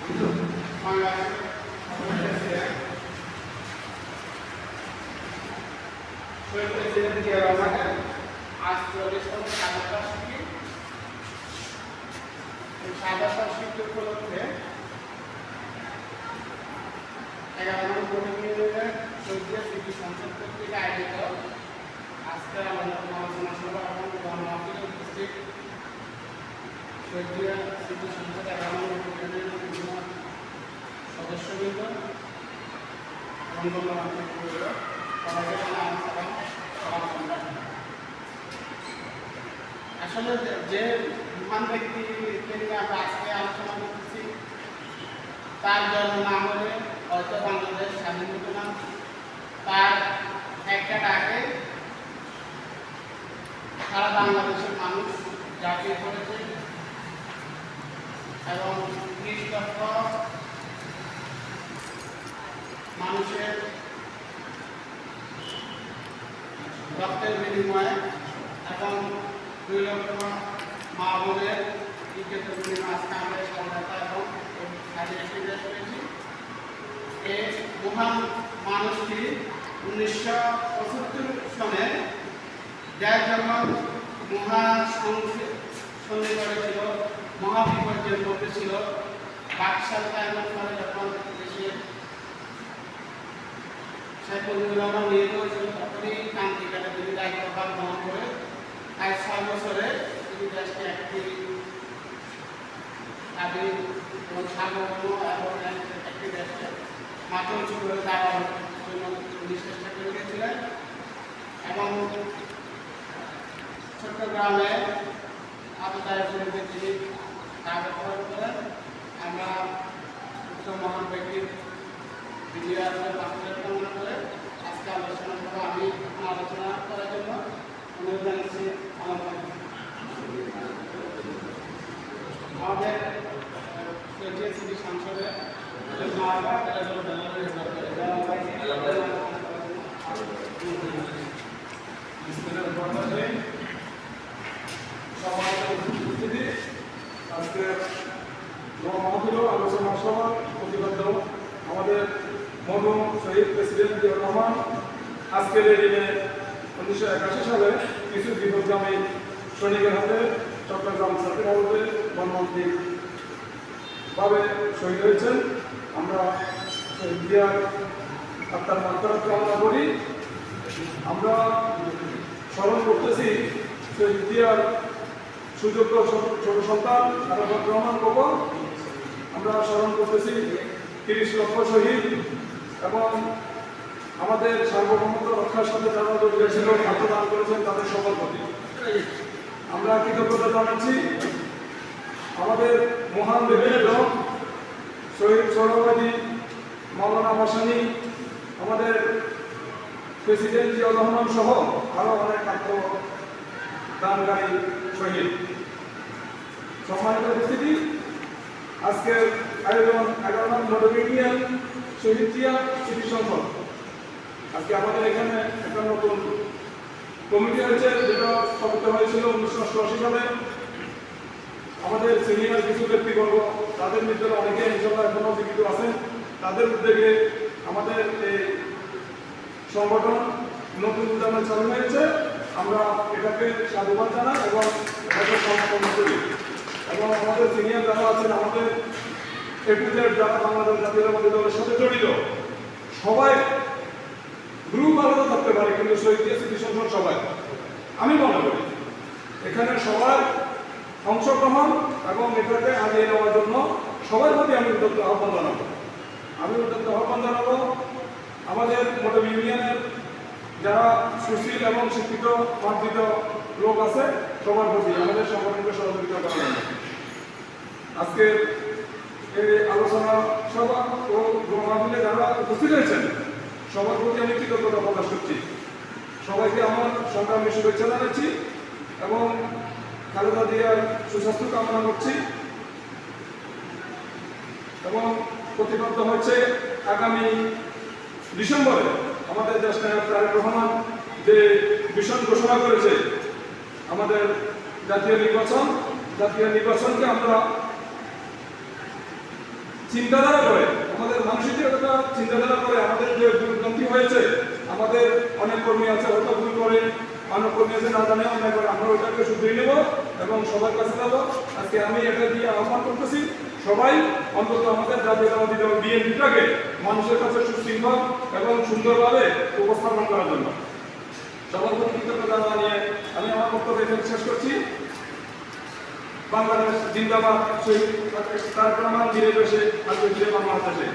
আজ 44তম স্বাধীনতা উপলক্ষে 11 নং প্রতিনিধিদের শহীদ স্মৃতি সংসদ কর্তৃক আয়োজিত আজকের আলোচনা সভা এবং গণমাধ্যমে উপস্থিত শহীদ স্মৃতি সংসদ 11 নং প্রতিনিধিদের বিভিন্ন সদস্যবৃন্দ এবং গণমাধ্যমে সবাইকে আসলে যে মহান ব্যক্তিকে নিয়ে আমরা আজকে আলোচনা করতেছি তার জন্ম না হলে হয়তো বাংলাদেশ স্বাধীন হতো না। তার একটা ডাকে সারা বাংলাদেশের মানুষ জাপিয়ে পড়েছে এবং ৩০ লক্ষ মানুষের রক্তের বিনিময়ে এবং 2 লক্ষ মা বোনের ইজ্জতের বিনিময়ে আজকে আমরা স্বাধীনতা এবং স্বাধীন দেশ পেয়েছি। এই মহান মানুষটি 1975 সনে যার জন্য মহাসন্ধি করেছিল, মহাবিপর্যয়ের মধ্যে ছিল। বাকশাল কায়নাত করে যখন দেশের সাইফুল্লাহ নিয়োগ হয়েছিল তখনই ক্রান্তিকালে তিনি দায়িত্বভার গ্রহণ করে আজ 6 বছরে তিনি দেশকে একটি স্বাধীন এবং সার্বভৌম এবং একটি দেশকে মাথা উঁচু করে দেওয়ার জন্য তিনি চেষ্টা করে গেছিলেন এবং চট্টগ্রামে আবুদায়পুরে তিনি কাগজ করেন। আমরা মহান ব্যক্তির বিজয় কামনা করে আজকে আলোচনা করবো। আমি আলোচনা করার জন্য অনুরোধ জানাচ্ছি আমাদের সিটি সংসদে উপস্থিতি আজকে মহামান্য আলোচনা সভা প্রতিবদ্ধ আমাদের মরহুম শহীদ প্রেসিডেন্ট জিয়াউর রহমান আজকের এই দিনে 1981 সালে কিছু বিপদগামী সৈনিকের হাতে চট্টগ্রাম সার্কিট হাউসে মর্মান্তিক ভাবে শহীদ হয়েছেন। আমরা শহীদ জিয়ার আত্মার মাত্রা কামনা করি। আমরা স্মরণ করতেছি শহীদ জিয়ার সুযোগ্য ছোট সন্তান আরাফাত রহমান কবর। আমরা স্মরণ করতেছি 30 লক্ষ শহীদ এবং আমাদের সার্বভৌমত্ব রক্ষার সাথে যারা জড়িত ছিল, আত্মদান করেছেন তাদের সকল প্রতি আমরা কৃতজ্ঞতা জানাচ্ছি। আমাদের মহান ব্যক্তিত্ব শহীদ সৌরবাদী মাওলানা ভাসানী, আমাদের প্রেসিডেন্ট জিয়াউর রহমান সহ আরও অনেক আত্মদানকারী শহীদ। সম্মানিত উপস্থিতি, আজকের আয়োজন 11 নং মডেল ইউনিয়ন শহীদ জিয়া স্মৃতি সংসদ। আজকে আমাদের এখানে একটা নতুন কমিটি হয়েছে যেটা স্থাপিত হয়েছিল 1988 সালে। আমাদের সিনিয়র কিছু ব্যক্তিবর্গ, তাদের মধ্যে অনেকে ইনশাআল্লাহ এখনো জীবিত আছেন, তাদের উদ্যোগে আমাদের এই সংগঠন নতুন উদ্যানে চালু হয়েছে। আমরা এটাকে সাধুবাদ জানাই এবং এটাকে সমর্থন করি এবং আমাদের সিনিয়র যারা আছেন, আমাদের এপিজেড যারা বাংলাদেশ জাতীয়তাবাদী দলের সাথে জড়িত, সবাই গ্রুপ আলাদা থাকতে পারে কিন্তু শহীদ জিয়া স্মৃতি সংসদ সবাই, আমি মনে করি এখানে সবার অংশগ্রহণ এবং এটাকে আগিয়ে নেওয়ার জন্য সবার প্রতি আমি উদ্যোক্ত আহ্বান জানাবো। আমাদের মডেল ইউনিয়নের যারা সুশীল এবং শিক্ষিত মার্জিত লোক আছে সবার প্রতি আমাদের সংগঠনকে সহযোগিতা করা হবে। আজকে এই আলোচনা সভা ও গণমাধ্যমে যারা উপস্থিত হয়েছেন সবার প্রতি আমি কৃতজ্ঞতা প্রকাশ করছি। সবাইকে আমার সংগ্রামী শুভেচ্ছা জানাচ্ছি এবং খালেদা জিয়ার সুস্বাস্থ্য কামনা করছি এবং প্রতিবদ্ধ হচ্ছে আগামী ডিসেম্বরে আমাদের দেশ নায়ক তারেক রহমান যে মিশন ঘোষণা করেছে আমাদের জাতীয় নির্বাচনকে আমরা চিন্তাধারা করে, আমাদের মানসিকতা চিন্তাধারা করে আমাদের যে দুর্নীতি হয়েছে, আমাদের অনেক কর্মী আছে হয়তো ভুল করে, অনেক কর্মী আছে না জানে অন্যায় করে, আমরা ওইটাকে শুধরিয়ে নেব এবং সবার কাছে যাব। আজকে আমি এটা দিয়ে আহ্বান করতেছি সবাই অন্তত আমাদের জাতীয়তাবাদী দল বিএনপিটাকে মানুষের কাছে সুশৃঙ্খল এবং সুন্দরভাবে উপস্থাপন করার জন্য। সবার প্রতি কৃতজ্ঞতা জানিয়ে আমি আমার বক্তব্য এখানে শেষ করছি। বাংলাদেশ জিন্দাবাদ, শহীদ তারেক রহমান ধীরে বসে আজকে ফিরে বাংলাদেশে।